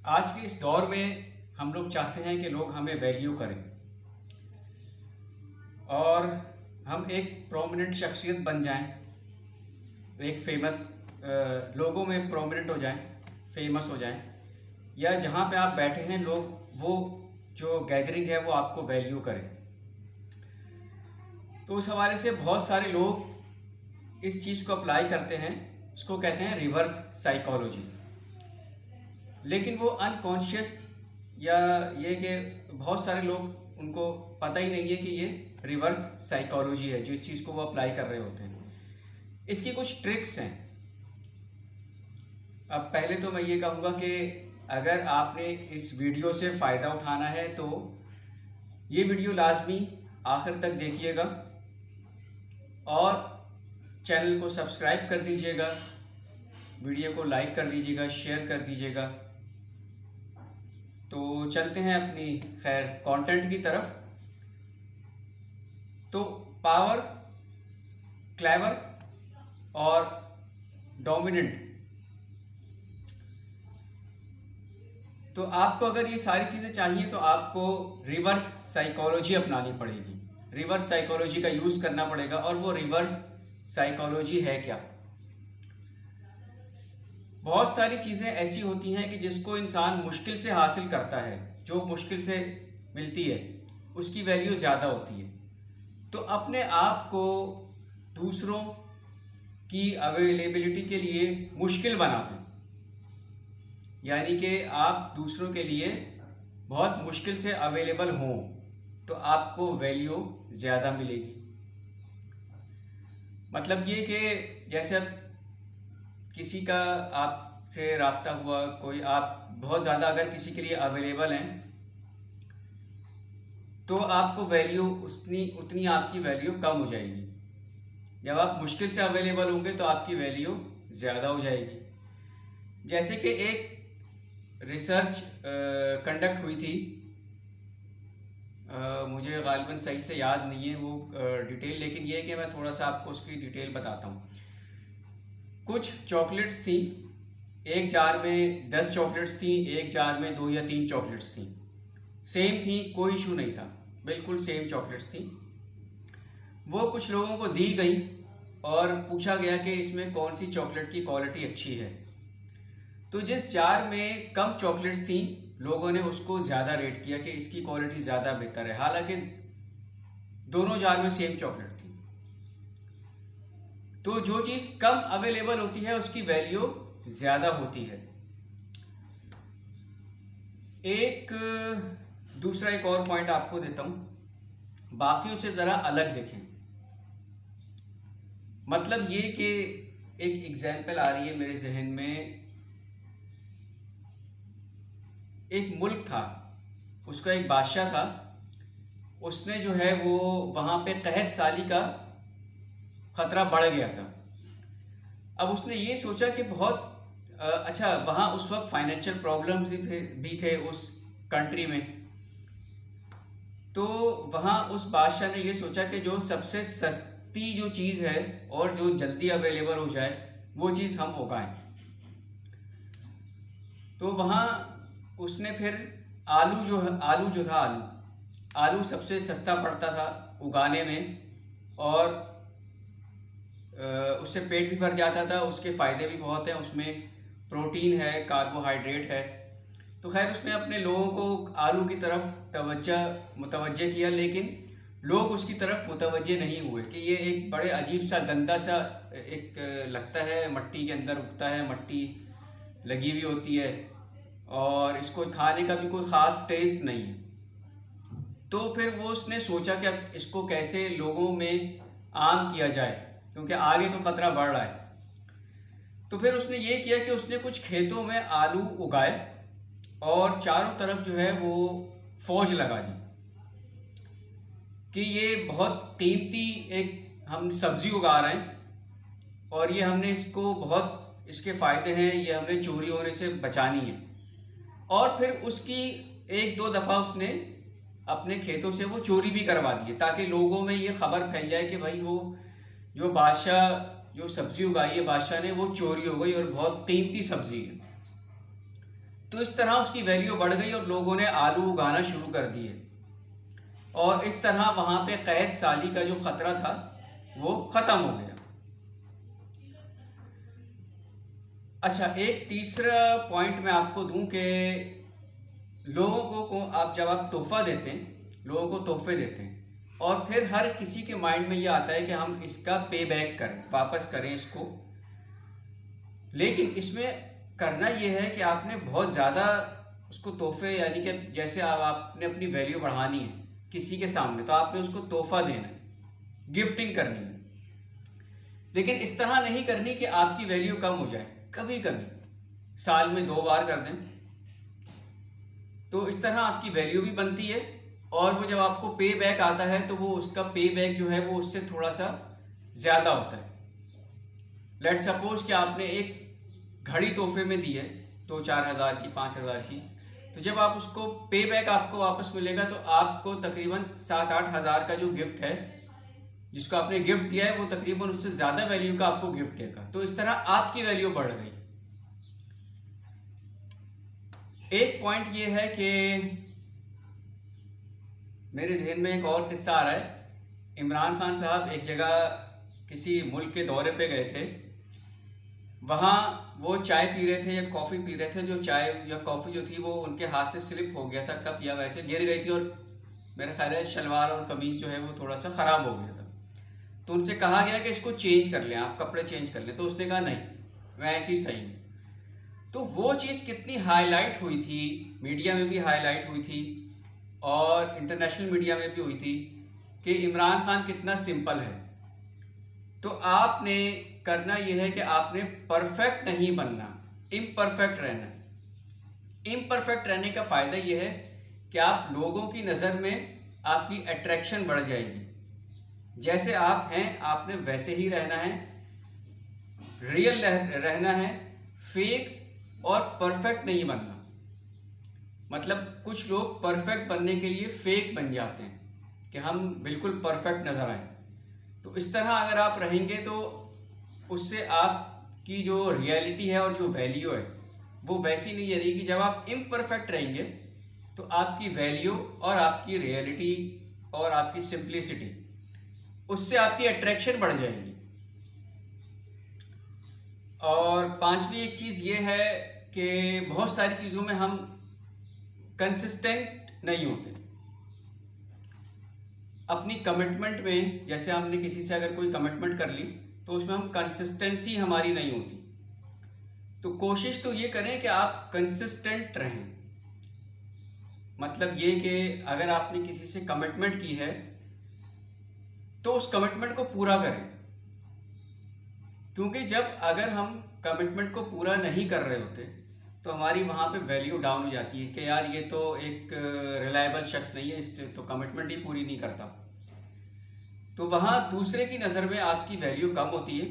आज के इस दौर में हम लोग चाहते हैं कि लोग हमें वैल्यू करें और हम एक प्रोमिनेंट शख्सियत बन जाएं, एक फेमस लोगों में प्रोमिनेंट हो जाएं, फेमस हो जाएं, या जहां पे आप बैठे हैं लोग वो जो गैदरिंग है वो आपको वैल्यू करें। तो उस हवाले से बहुत सारे लोग इस चीज़ को अप्लाई करते हैं, इसको कहते हैं रिवर्स साइकोलॉजी। लेकिन वो अनकॉन्शियस या ये कि बहुत सारे लोग उनको पता ही नहीं है कि ये रिवर्स साइकोलॉजी है जो इस चीज़ को वो अप्लाई कर रहे होते हैं। इसकी कुछ ट्रिक्स हैं। अब पहले तो मैं ये कहूँगा कि अगर आपने इस वीडियो से फ़ायदा उठाना है तो ये वीडियो लाजमी आखिर तक देखिएगा और चैनल को सब्सक्राइब कर दीजिएगा, वीडियो को लाइक कर दीजिएगा, शेयर कर दीजिएगा। तो चलते हैं अपनी कंटेंट की तरफ। तो पावर, क्लेवर और डोमिनेंट, तो आपको अगर ये सारी चीज़ें चाहिए तो आपको रिवर्स साइकोलॉजी अपनानी पड़ेगी, रिवर्स साइकोलॉजी का यूज़ करना पड़ेगा। और वो रिवर्स साइकोलॉजी है क्या? बहुत सारी चीज़ें ऐसी होती हैं कि जिसको इंसान मुश्किल से हासिल करता है, जो मुश्किल से मिलती है उसकी वैल्यू ज़्यादा होती है। तो अपने आप को दूसरों की अवेलेबिलिटी के लिए मुश्किल बना दें, यानी कि आप दूसरों के लिए बहुत मुश्किल से अवेलेबल हों तो आपको वैल्यू ज़्यादा मिलेगी। मतलब ये कि जैसे किसी का आपसे राब्ता हुआ, कोई आप बहुत ज़्यादा अगर किसी के लिए अवेलेबल हैं तो आपको वैल्यू उतनी आपकी वैल्यू कम हो जाएगी। जब आप मुश्किल से अवेलेबल होंगे तो आपकी वैल्यू ज़्यादा हो जाएगी। जैसे कि एक रिसर्च कंडक्ट हुई थी, मुझे गालिबन सही से याद नहीं है वो डिटेल, लेकिन ये है कि मैं थोड़ा सा आपको उसकी डिटेल बताता हूँ। कुछ चॉकलेट्स थी, एक जार में 10 चॉकलेट्स थी, एक जार में 2 या 3 चॉकलेट्स थी, सेम थी, कोई इशू नहीं था, बिल्कुल सेम चॉकलेट्स थी। वो कुछ लोगों को दी गई और पूछा गया कि इसमें कौन सी चॉकलेट की क्वालिटी अच्छी है। तो जिस जार में कम चॉकलेट्स थी लोगों ने उसको ज़्यादा रेट किया कि इसकी क्वालिटी ज़्यादा बेहतर है, हालांकि दोनों जार में सेम चॉकलेट थी। तो जो चीज़ कम अवेलेबल होती है उसकी वैल्यू ज़्यादा होती है। दूसरा एक और पॉइंट आपको देता हूँ, बाकियों से ज़रा अलग देखें। मतलब ये कि एक एग्जाम्पल आ रही है मेरे जहन में। एक मुल्क था, उसका एक बादशाह था, उसने जो है वो वहाँ पे कहत साली का ख़तरा बढ़ गया था। अब उसने ये सोचा कि बहुत अच्छा, वहाँ उस वक्त फाइनेंशियल प्रॉब्लम्स भी थे उस कंट्री में। तो वहाँ उस बादशाह ने ये सोचा कि जो सबसे सस्ती जो चीज़ है और जो जल्दी अवेलेबल हो जाए वो चीज़ हम उगाएं। तो वहाँ उसने फिर आलू जो था, आलू सबसे सस्ता पड़ता था उगाने में और उससे पेट भी भर जाता था, उसके फ़ायदे भी बहुत हैं, उसमें प्रोटीन है, कार्बोहाइड्रेट है। तो खैर उसने अपने लोगों को आलू की तरफ मुतवज्जे किया, लेकिन लोग उसकी तरफ मुतवज्जे नहीं हुए कि ये एक बड़े अजीब सा गंदा सा एक लगता है, मट्टी के अंदर उगता है, मट्टी लगी हुई होती है और इसको खाने का भी कोई ख़ास टेस्ट नहीं है। तो फिर वो उसने सोचा कि अब इसको कैसे लोगों में आम किया जाए, क्योंकि आगे तो ख़तरा बढ़ रहा है। तो फिर उसने ये किया कि उसने कुछ खेतों में आलू उगाए और चारों तरफ जो है वो फौज लगा दी कि ये बहुत कीमती एक हम सब्ज़ी उगा रहे हैं और ये हमने इसको बहुत इसके फ़ायदे हैं, ये हमने चोरी होने से बचानी है। और फिर उसकी एक दो दफ़ा उसने अपने खेतों से वो चोरी भी करवा दी ताकि लोगों में ये खबर फैल जाए कि भाई वो जो बादशाह जो सब्ज़ी उगाई है बादशाह ने, वो चोरी हो गई और बहुत कीमती सब्ज़ी है। तो इस तरह उसकी वैल्यू बढ़ गई और लोगों ने आलू उगाना शुरू कर दिए, और इस तरह वहाँ पे कैद साली का जो खतरा था वो ख़त्म हो गया। अच्छा, एक तीसरा पॉइंट मैं आपको दूं कि लोगों को आप जब आप तोहफा देते हैं, लोगों को तोहफे देते हैं, और फिर हर किसी के माइंड में ये आता है कि हम इसका पे बैक करें, वापस करें इसको। लेकिन इसमें करना ये है कि आपने बहुत ज़्यादा उसको तोहफे, यानी कि जैसे आपने अपनी वैल्यू बढ़ानी है किसी के सामने, तो आपने उसको तोहफा देना है, गिफ्टिंग करनी है। लेकिन इस तरह नहीं करनी कि आपकी वैल्यू कम हो जाए। कभी कभी साल में 2 बार कर दें, तो इस तरह आपकी वैल्यू भी बनती है, और वो जब आपको पे बैक आता है तो वो उसका पे बैक जो है वो उससे थोड़ा सा ज़्यादा होता है। लेट सपोज कि आपने एक घड़ी तोहफे में दी है 2-4 हज़ार की, 5 हज़ार की, तो जब आप उसको पे बैक आपको वापस मिलेगा तो आपको तकरीबन 7-8 हज़ार का जो गिफ्ट है, जिसको आपने गिफ्ट दिया है, वो तकरीबन उससे ज़्यादा वैल्यू का आपको गिफ्ट देगा। तो इस तरह आपकी वैल्यू बढ़ गई। एक पॉइंट ये है कि मेरे जहन में एक और किस्सा आ रहा है। इमरान खान साहब एक जगह किसी मुल्क के दौरे पे गए थे। वहाँ वो चाय पी रहे थे या कॉफ़ी पी रहे थे, जो चाय या कॉफ़ी जो थी वो उनके हाथ से स्लिप हो गया था, कप या वैसे गिर गई थी, और मेरा ख्याल है शलवार और कमीज़ जो है वो थोड़ा सा ख़राब हो गया था। तो उनसे कहा गया कि इसको चेंज कर लें, आप कपड़े चेंज कर लें। तो उसने कहा नहीं, मैं ऐसे ही सही हूँ। तो वो चीज़ कितनी हाईलाइट हुई थी, मीडिया में भी हाईलाइट हुई थी और इंटरनेशनल मीडिया में भी हुई थी कि इमरान खान कितना सिंपल है। तो आपने करना यह है कि आपने परफेक्ट नहीं बनना, इम्परफेक्ट रहना। इम्परफेक्ट रहने का फ़ायदा यह है कि आप लोगों की नज़र में आपकी अट्रैक्शन बढ़ जाएगी। जैसे आप हैं आपने वैसे ही रहना है, रियल रहना है, फेक और परफेक्ट नहीं बनना। मतलब कुछ लोग परफेक्ट बनने के लिए फेक बन जाते हैं कि हम बिल्कुल परफेक्ट नज़र आए। तो इस तरह अगर आप रहेंगे तो उससे आपकी जो रियलिटी है और जो वैल्यू है वो वैसी नहीं रहेगी। जब आप इम्परफेक्ट रहेंगे तो आपकी वैल्यू और आपकी रियलिटी और आपकी सिंप्लिसिटी, उससे आपकी अट्रैक्शन बढ़ जाएगी। और पांचवी एक चीज़ ये है कि बहुत सारी चीज़ों में हम कंसिस्टेंट नहीं होते अपनी कमिटमेंट में। जैसे हमने किसी से अगर कोई कमिटमेंट कर ली तो उसमें हम कंसिस्टेंसी हमारी नहीं होती। तो कोशिश तो ये करें कि आप कंसिस्टेंट रहें। मतलब ये कि अगर आपने किसी से कमिटमेंट की है तो उस कमिटमेंट को पूरा करें, क्योंकि जब अगर हम कमिटमेंट को पूरा नहीं कर रहे होते तो हमारी वहाँ पे वैल्यू डाउन हो जाती है कि यार ये तो एक रिलायबल शख्स नहीं है, इससे तो कमिटमेंट ही पूरी नहीं करता। तो वहाँ दूसरे की नज़र में आपकी वैल्यू कम होती है,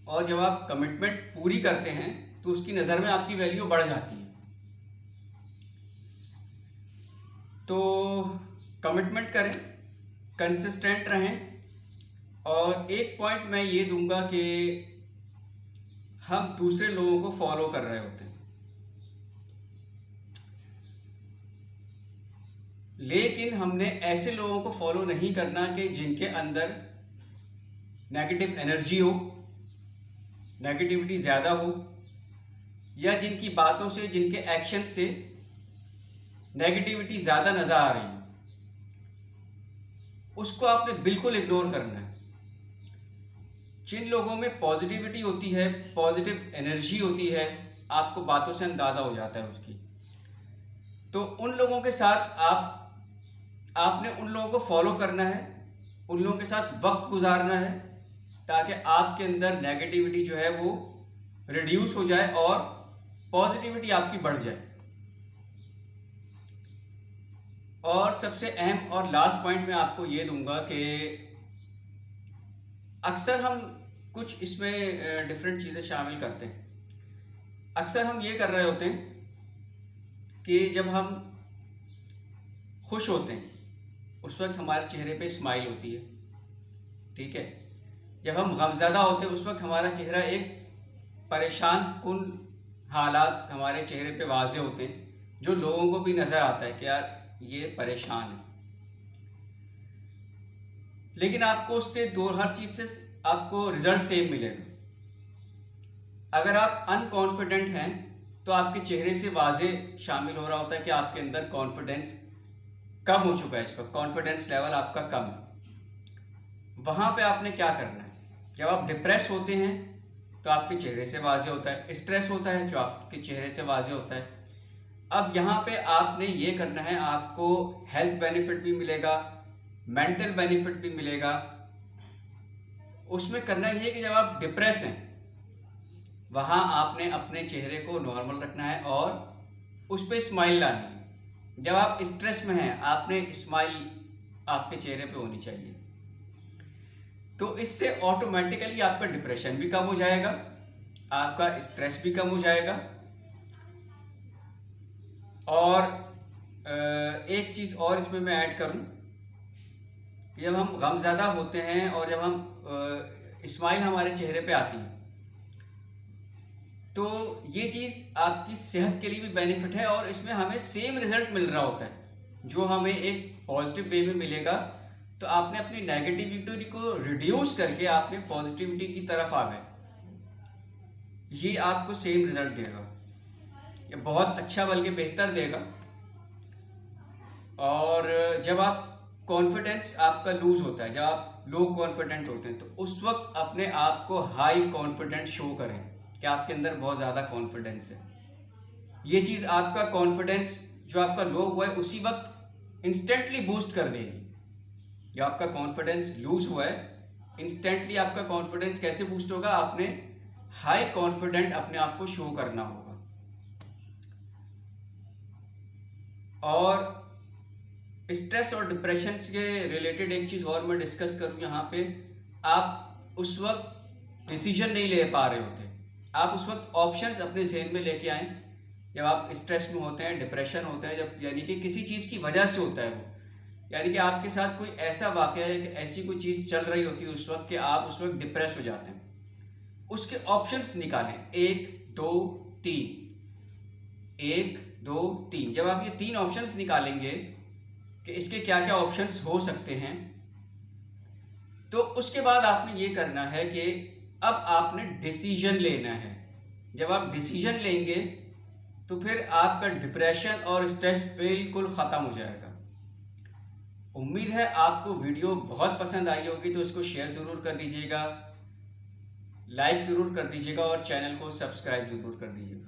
और जब आप कमिटमेंट पूरी करते हैं तो उसकी नज़र में आपकी वैल्यू बढ़ जाती है। तो कमिटमेंट करें, कंसिस्टेंट रहें। और एक पॉइंट मैं ये दूंगा कि हम दूसरे लोगों को फॉलो कर रहे होते हैं, लेकिन हमने ऐसे लोगों को फॉलो नहीं करना कि जिनके अंदर नेगेटिव एनर्जी हो, नेगेटिविटी ज़्यादा हो, या जिनकी बातों से, जिनके एक्शन से नेगेटिविटी ज़्यादा नज़र आ रही है। उसको आपने बिल्कुल इग्नोर करना है। जिन लोगों में पॉजिटिविटी होती है, पॉजिटिव एनर्जी होती है, आपको बातों से अंदाज़ा हो जाता है उसकी, तो उन लोगों के साथ आपने उन लोगों को फॉलो करना है, उन लोगों के साथ वक्त गुजारना है, ताकि आपके अंदर नेगेटिविटी जो है वो रिड्यूस हो जाए और पॉजिटिविटी आपकी बढ़ जाए। और सबसे अहम और लास्ट पॉइंट मैं आपको ये दूंगा कि अक्सर हम कुछ इसमें डिफरेंट चीज़ें शामिल करते हैं। अक्सर हम ये कर रहे होते हैं कि जब हम खुश होते हैं उस वक्त हमारे चेहरे पे स्माइल होती है, ठीक है। जब हम गमज़दा होते हैं उस वक्त हमारा चेहरा एक परेशान कुन हालात हमारे चेहरे पे वाज़े होते हैं, जो लोगों को भी नज़र आता है कि यार ये परेशान है। लेकिन आपको उससे दो हर चीज़ से आपको रिजल्ट सेम मिलेगा। अगर आप अनकॉन्फिडेंट हैं तो आपके चेहरे से वाज़े शामिल हो रहा होता है कि आपके अंदर कॉन्फिडेंस कम हो चुका है, इस वक्त कॉन्फिडेंस लेवल आपका कम है। वहाँ पे आपने क्या करना है, जब आप डिप्रेस होते हैं तो आपके चेहरे से वाज़े होता है, स्ट्रेस होता है जो आपके चेहरे से वाज़े होता है। अब यहाँ पे आपने ये करना है, आपको हेल्थ बेनिफिट भी मिलेगा, मेंटल बेनिफिट भी मिलेगा। उसमें करना ये है कि जब आप डिप्रेस हैं वहाँ आपने अपने चेहरे को नॉर्मल रखना है और उस पर स्माइल लानी है। जब आप स्ट्रेस में हैं आपने स्माइल आपके चेहरे पे होनी चाहिए। तो इससे ऑटोमेटिकली आपका डिप्रेशन भी कम हो जाएगा, आपका स्ट्रेस भी कम हो जाएगा। और एक चीज़ और इसमें मैं ऐड करूं कि जब हम गमज़दा होते हैं और जब हम स्माइल हमारे चेहरे पे आती है तो ये चीज़ आपकी सेहत के लिए भी बेनिफिट है और इसमें हमें सेम रिजल्ट मिल रहा होता है जो हमें एक पॉजिटिव वे में मिलेगा। तो आपने अपनी नेगेटिविटी को रिड्यूस करके आपने पॉजिटिविटी की तरफ आ गए, ये आपको सेम रिजल्ट देगा, ये बहुत अच्छा बल्कि बेहतर देगा। और जब आप कॉन्फिडेंस आपका लूज होता है, जब आप लो कॉन्फिडेंट होते हैं, तो उस वक्त अपने आप को हाई कॉन्फिडेंट शो करें कि आपके अंदर बहुत ज़्यादा कॉन्फिडेंस है। ये चीज़ आपका कॉन्फिडेंस जो आपका लो हुआ है उसी वक्त इंस्टेंटली बूस्ट कर देगी। जब आपका कॉन्फिडेंस लूज हुआ है, इंस्टेंटली आपका कॉन्फिडेंस कैसे बूस्ट होगा, आपने हाई कॉन्फिडेंट अपने आप को शो करना होगा। और स्ट्रेस और डिप्रेशन के रिलेटेड एक चीज़ और मैं डिस्कस करूँ यहाँ पे, आप उस वक्त डिसीजन नहीं ले पा रहे होते, आप उस वक्त ऑप्शंस अपने जहन में लेके आएँ। जब आप स्ट्रेस में होते हैं, डिप्रेशन होता है, जब यानी कि किसी चीज़ की वजह से होता है वो, यानी कि आपके साथ कोई ऐसा वाक़या है कि ऐसी कोई चीज़ चल रही होती है उस वक्त कि आप उस वक्त डिप्रेस हो जाते हैं, उसके ऑप्शंस निकालें 1 2 3, 1 2 3। जब आप ये 3 ऑप्शंस निकालेंगे कि इसके क्या क्या ऑप्शंस हो सकते हैं, तो उसके बाद आपने ये करना है कि अब आपने डिसीजन लेना है। जब आप डिसीजन लेंगे तो फिर आपका डिप्रेशन और स्ट्रेस बिल्कुल ख़त्म हो जाएगा। उम्मीद है आपको वीडियो बहुत पसंद आई होगी, तो इसको शेयर ज़रूर कर दीजिएगा, लाइक ज़रूर कर दीजिएगा और चैनल को सब्सक्राइब ज़रूर कर दीजिएगा।